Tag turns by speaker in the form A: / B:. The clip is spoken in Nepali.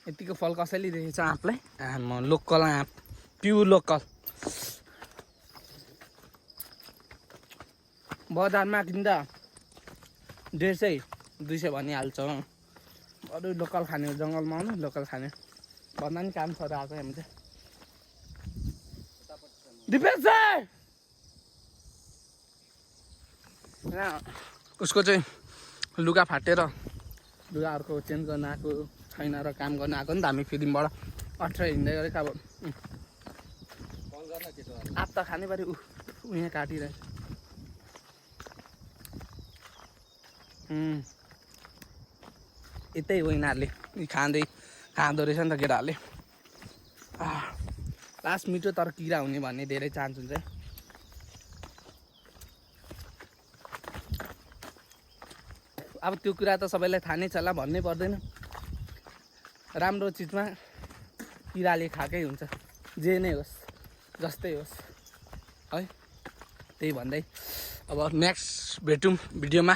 A: यतिको फल कसैले दिएछ आँपलाई? म लोकल आँप, प्युर लोकल। बजारमा किन्दा 150 200 भनिहाल्छ। अरू लोकल खाने हो, जङ्गलमा आउनु लोकल खाने भन्दा नि काम छ र आएको हामी चाहिँ। दिपेश उसको चाहिँ लुगा फाटेर लुगा अर्को चेन्ज गर्न आएको छैन र काम गर्न आएको नि त हामी फिल्मबाट अठार हिँड्दै गरेको। अब आँप त खानै पऱ्यो। यहाँ काटिरहेछ। यतै हो यिनीहरूले खाँदो रहेछ नि त केटाहरूले। लास्ट मिठो तर किरा हुने भन्ने धेरै चान्स हुन्छ। अब त्यो कुरा त सबैलाई थाहा नै छ होला, भन्नै पर्दैन। राम्रो चिजमा किराले खाएकै हुन्छ, जे नै होस् जस्तै होस् है। त्यही भन्दै अब नेक्स्ट भेटौँ भिडियोमा।